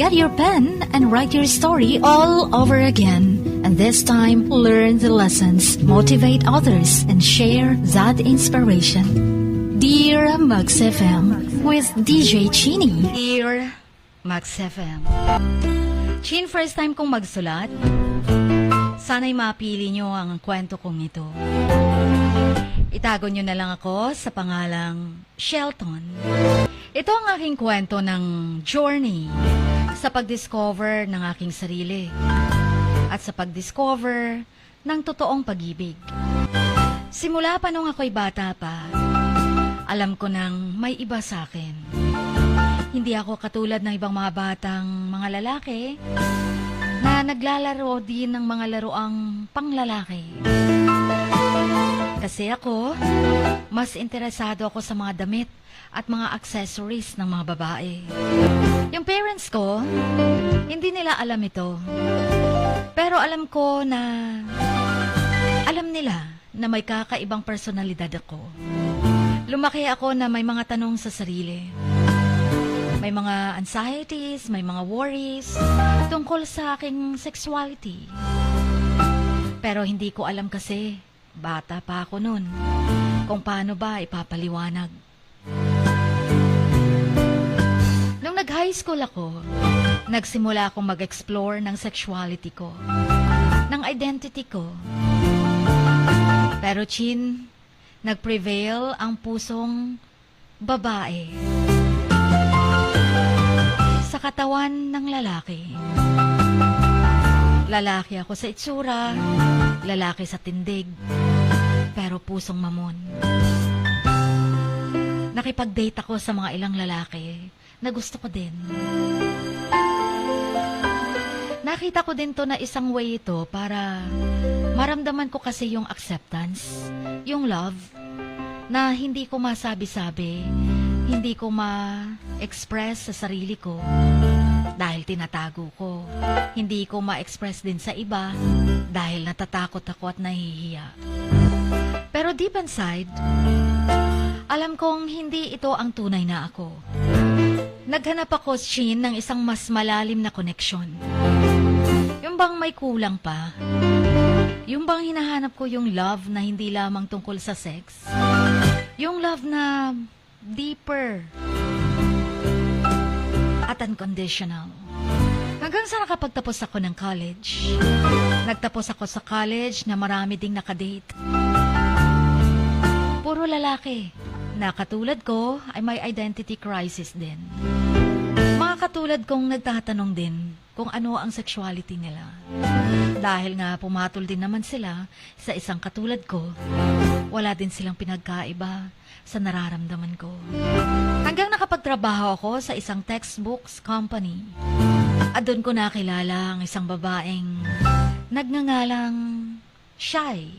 Get your pen and write your story all over again. And this time, learn the lessons, motivate others, and share that inspiration. Dear Max FM with DJ Chini. Dear Max FM. Chin, first time kong magsulat. Sana'y mapili nyo ang kwento kong ito. Itago nyo na lang ako sa pangalang Shelton. Ito ang aking kwento ng journey sa pag-discover ng aking sarili at sa pag-discover ng totoong pag-ibig. Simula pa nung ako'y bata pa, alam ko nang may iba sa akin. Hindi ako katulad ng ibang mga batang mga lalaki na naglalaro din ng mga laruang panglalaki. Kasi ako, mas interesado ako sa mga damit at mga accessories ng mga babae. Yung parents ko, hindi nila alam ito. Pero alam ko na alam nila na may kakaibang personalidad ako. Lumaki ako na may mga tanong sa sarili. May mga anxieties, may mga worries tungkol sa aking sexuality. Pero hindi ko alam kasi, bata pa ako nun, kung paano ba ipapaliwanag. Nung nag-high school ako, nagsimula akong mag-explore ng sexuality ko, ng identity ko. Pero Chin, nag-prevail ang pusong babae sa katawan ng lalaki. Lalaki ako sa itsura, lalaki sa tindig, pero pusong mamon. Nakipag-date ako sa mga ilang lalaki na gusto ko din. Nakita ko din to na isang way ito para maramdaman ko kasi yung acceptance, yung love, na hindi ko masabi-sabi, hindi ko ma-express sa sarili ko dahil tinatago ko. Hindi ko ma-express din sa iba dahil natatakot ako at nahihiya. Pero deep inside, alam kong hindi ito ang tunay na ako. Naghanap ako, Shin, ng isang mas malalim na koneksyon. Yung bang may kulang pa? Yung bang hinahanap ko yung love na hindi lamang tungkol sa sex? Yung love na deeper at unconditional. Hanggang sa nakapagtapos ako ng college. Nagtapos ako sa college na marami ding nakadate. Puro lalaki na katulad ko ay may identity crisis din. Mga katulad kong nagtatanong din kung ano ang sexuality nila. Dahil nga pumatol din naman sila sa isang katulad ko, wala din silang pinagkaiba sa nararamdaman ko. Hanggang nakapagtrabaho ako sa isang textbooks company. At doon ko nakilala ang isang babaeng nagngangalang Shy.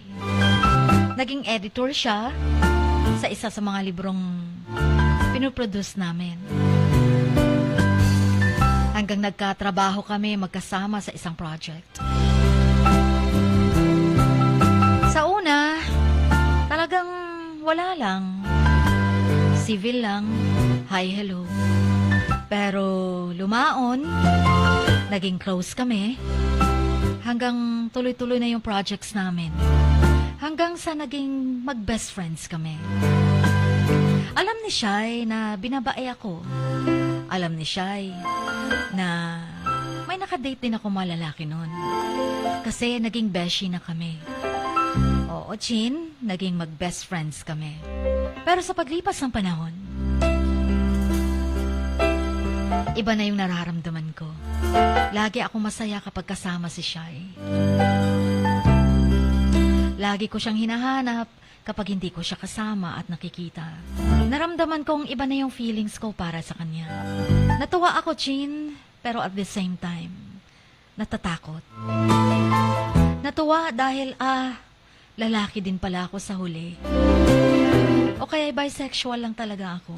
Naging editor siya sa isa sa mga librong pinoproduce namin. Hanggang nagkatrabaho kami magkasama sa isang project. Sa una, talagang wala lang. Civil lang, hi, hello. Pero lumaon, naging close kami. Hanggang tuloy-tuloy na yung projects namin. Hanggang sa naging mag-best friends kami. Alam ni Shai na binabae ako. Alam ni Shai na may nakadate din ako mga lalaki nun. Kasi naging beshi na kami. Oo, Chin, naging mag-best friends kami. Pero sa paglipas ng panahon, iba na yung nararamdaman ko. Lagi ako masaya kapag kasama si Shai. Lagi ko siyang hinahanap kapag hindi ko siya kasama at nakikita. Naramdaman kong iba na yung feelings ko para sa kanya. Natuwa ako, Chin, pero at the same time, natatakot. Natuwa dahil, lalaki din pala ako sa huli. O kaya bisexual lang talaga ako.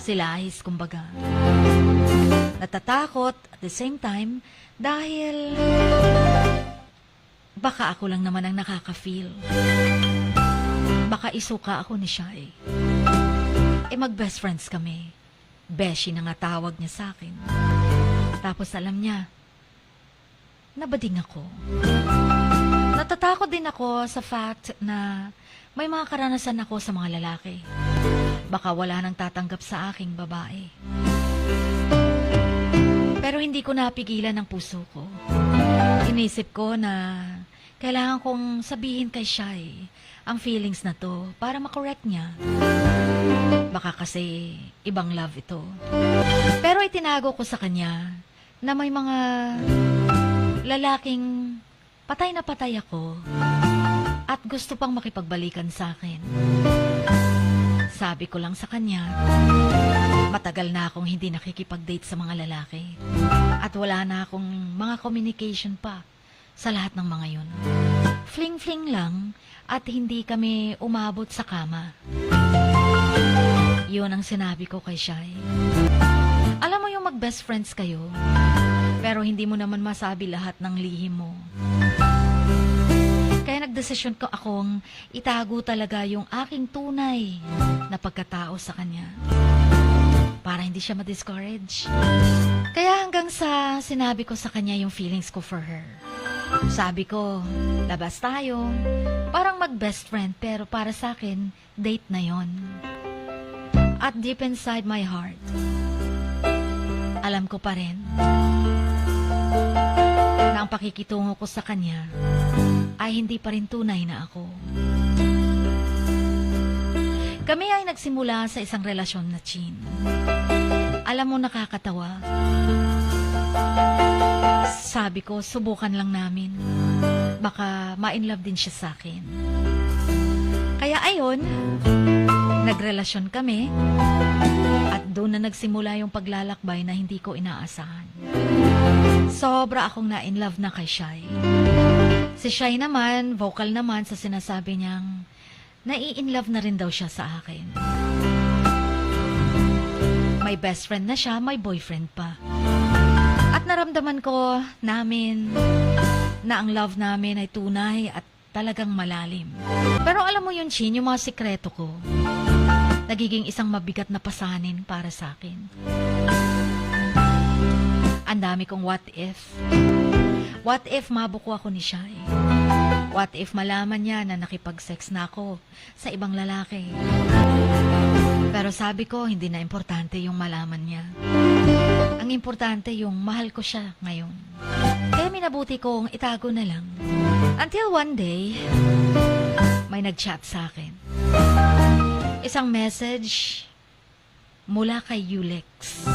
Silahis, kumbaga. Natatakot at the same time dahil baka ako lang naman ang nakaka-feel. Baka isuka ako ni Shai. Mag-best friends kami. Beshi na nga tawag niya sa akin. Tapos alam niya, nabading ako. Natatakot din ako sa fact na may mga karanasan ako sa mga lalaki. Baka wala nang tatanggap sa aking babae. Pero hindi ko napigilan ang puso ko. Inisip ko na kailangan kong sabihin kay Shai ang feelings na to para makorek niya. Baka kasi ibang love ito. Pero itinago ko sa kanya na may mga lalaking patay na patay ako at gusto pang makipagbalikan sa akin. Sabi ko lang sa kanya, matagal na akong hindi nakikipag-date sa mga lalaki at wala na akong mga communication pa sa lahat ng mga yun. Fling-fling lang at hindi kami umabot sa kama. Yun ang sinabi ko kay Shai. Alam mo yung mag-best friends kayo, pero hindi mo naman masabi lahat ng lihim mo. Kaya nagdesisyon ko akong itago talaga yung aking tunay na pagkatao sa kanya para hindi siya ma-discourage. Kaya hanggang sa sinabi ko sa kanya yung feelings ko for her. Sabi ko, labas tayo. Parang mag-best friend pero para sa akin, date na yon. At deep inside my heart, alam ko pa rin na ang pakikitungo ko sa kanya ay hindi pa rin tunay na ako. Kami ay nagsimula sa isang relasyon na Chin. Alam mo, nakakatawa. Sabi ko, subukan lang namin. Baka ma-inlove din siya sa akin. Kaya ayon, nagrelasyon kami at doon na nagsimula yung paglalakbay na hindi ko inaasahan. Sobra akong na-inlove na kay Shai. Si Shai naman, vocal naman sa sinasabi niyang nai-inlove na rin daw siya sa akin. May best friend na siya, may boyfriend pa. At naramdaman ko namin na ang love namin ay tunay at talagang malalim. Pero alam mo yun, Chin, yung mga sikreto ko, nagiging isang mabigat na pasanin para sa akin. Ang dami kong what if. What if mabuko ako ni Shai? What if malaman niya na nakipag-sex na ako sa ibang lalaki? Pero sabi ko, hindi na importante yung malaman niya. Ang importante yung mahal ko siya ngayon. Kaya minabuti kong itago na lang. Until one day, may nag-chat sa akin. Isang message mula kay Yulex.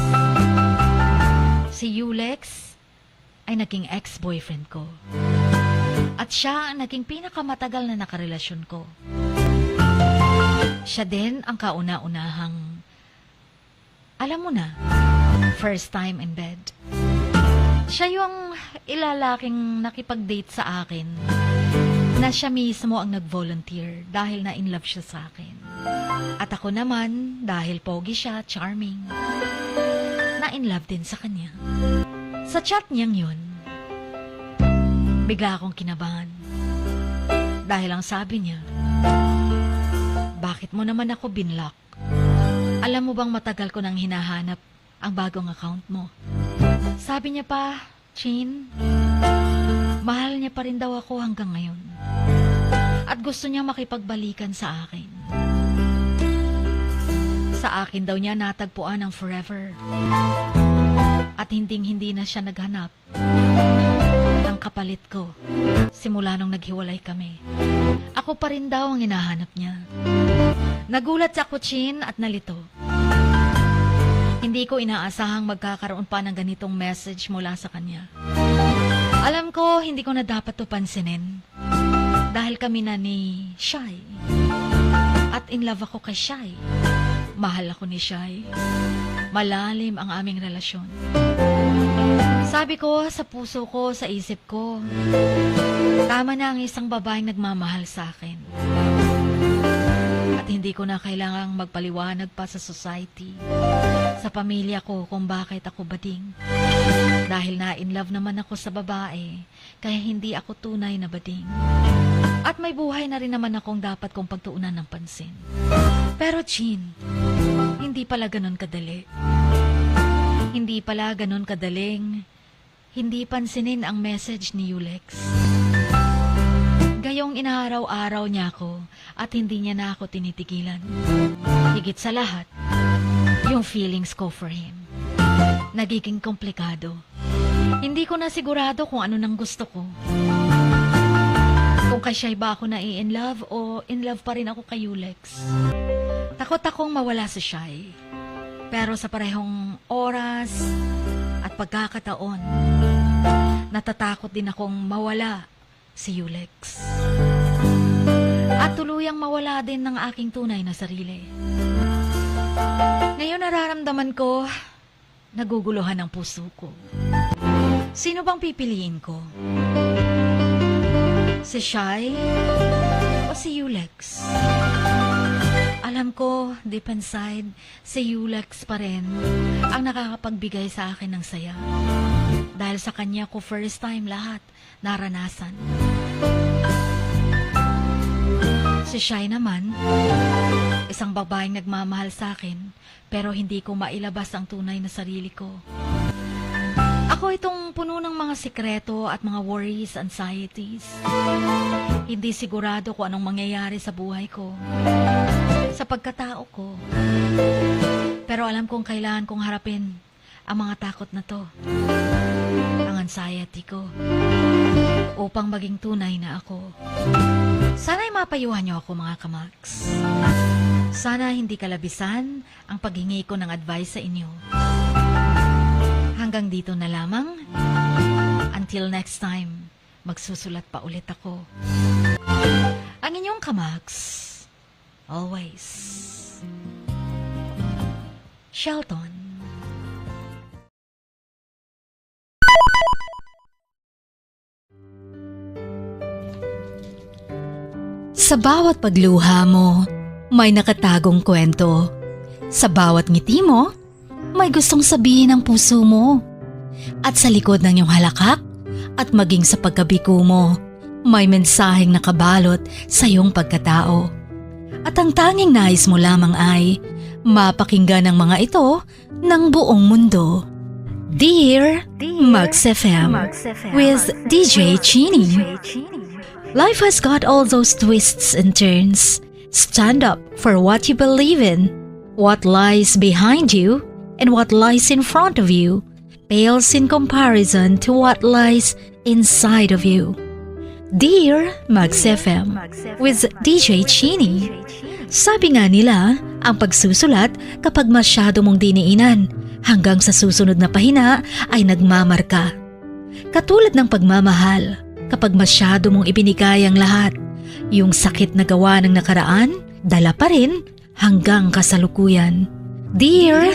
Si Yulex ay naging ex-boyfriend ko. At siya ang naging pinakamatagal na nakarelasyon ko. Siya din ang kauna-unahang, alam mo na, first time in bed. Siya yung ilalaking nakipag-date sa akin na siya mismo ang nag-volunteer dahil na-inlove siya sa akin. At ako naman, dahil pogi siya, charming, na-inlove din sa kanya. Sa chat niyang yun, bigla akong kinabahan. Dahil ang sabi niya, bakit mo naman ako binlock? Alam mo bang matagal ko nang hinahanap ang bagong account mo? Sabi niya pa, Chin, mahal niya pa rin daw ako hanggang ngayon. At gusto niya makipagbalikan sa akin. Sa akin daw niya natagpuan ang forever. At hinding-hindi na siya naghanap ng kapalit ko simula nung naghiwalay kami. Ako pa rin daw ang hinahanap niya. Nagulat ako, Chin, at nalito. Hindi ko inaasahang magkakaroon pa ng ganitong message mula sa kanya. Alam ko, hindi ko na dapat to pansinin. Dahil kami na ni Shai. At in love ako kay Shai. Mahal ako ni Shai. Malalim ang aming relasyon. Sabi ko, sa puso ko, sa isip ko, tama na ang isang babaeng nagmamahal sa akin. At hindi ko na kailangang magpaliwanag pa sa society, sa pamilya ko kung bakit ako bading. Dahil na-inlove naman ako sa babae, kaya hindi ako tunay na bading. At may buhay na rin naman akong dapat kong pagtuunan ng pansin. Pero Chin, hindi pala ganun kadali. Hindi pala ganun kadaling. Hindi pansinin ang message ni Yulex. Gayong inaaraw-araw niya ako at hindi niya na ako tinitigilan. Higit sa lahat, yung feelings ko for him. Nagiging komplikado. Hindi ko na sigurado kung ano nang gusto ko. Kung kay Shai ba ako na in love o in love pa rin ako kay Yulex. Takot akong mawala si Shai. Pero sa parehong oras at pagkakataon, natatakot din akong mawala si Yulex. At tuluyang mawala din ng aking tunay na sarili. Ngayon nararamdaman ko, naguguluhan ang puso ko. Sino bang pipiliin ko? Si Shai o si Yulex? Alam ko, deep inside, si Yulex pa rin ang nakakapagbigay sa akin ng saya. Dahil sa kanya ko first time lahat naranasan. Si Shai naman, isang babaeng nagmamahal sa akin, pero hindi ko mailabas ang tunay na sarili ko. Ako itong puno ng mga sikreto at mga worries, anxieties. Hindi sigurado kung anong mangyayari sa buhay ko, sa pagkatao ko. Pero alam kong kailangan kong harapin ang mga takot na to, ang anxiety ko, upang maging tunay na ako. Sana'y mapayuhan niyo ako, mga kamaks. Sana hindi kalabisan ang paghingi ko ng advice sa inyo. Hanggang dito na lamang. Until next time, magsusulat pa ulit ako. Ang inyong kamaks, always, Shelton. Sa bawat pagluha mo, may nakatagong kwento. Sa bawat ngiti mo, may gustong sabihin ng puso mo. At sa likod ng iyong halakak at maging sa pagkabiko mo, may mensaheng nakabalot sa iyong pagkatao. At ang tanging nais mo lamang ay mapakinggan ang mga ito ng buong mundo. Dear Max FM with DJ Chini. Life has got all those twists and turns. Stand up for what you believe in. What lies behind you and what lies in front of you pales in comparison to what lies inside of you. Dear Max FM with DJ Chini. Sabi nga nila, ang pagsusulat kapag masyado mong diniinan hanggang sa susunod na pahina ay nagmamarka. Katulad ng pagmamahal, kapag masyado mong ibinigay ang lahat, yung sakit na gawa ng nakaraan, dala pa rin hanggang kasalukuyan. Dear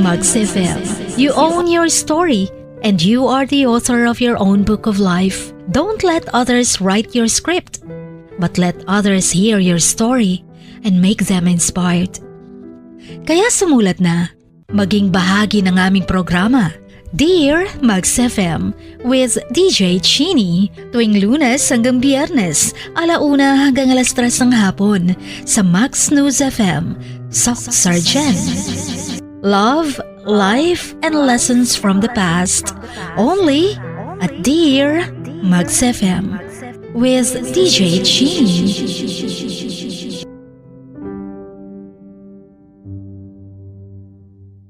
Max FM, you own your story and you are the author of your own book of life. Don't let others write your script, but let others hear your story and make them inspired. Kaya sumulat na, maging bahagi ng aming programa, Dear Max FM with DJ Chini, tuwing Lunes hanggang Biyernes, 1:00 hanggang 3:00 ng hapon sa Max News FM, Sock Sargent. Love, life, and lessons from the past, only at Dear Max FM with DJ Chini.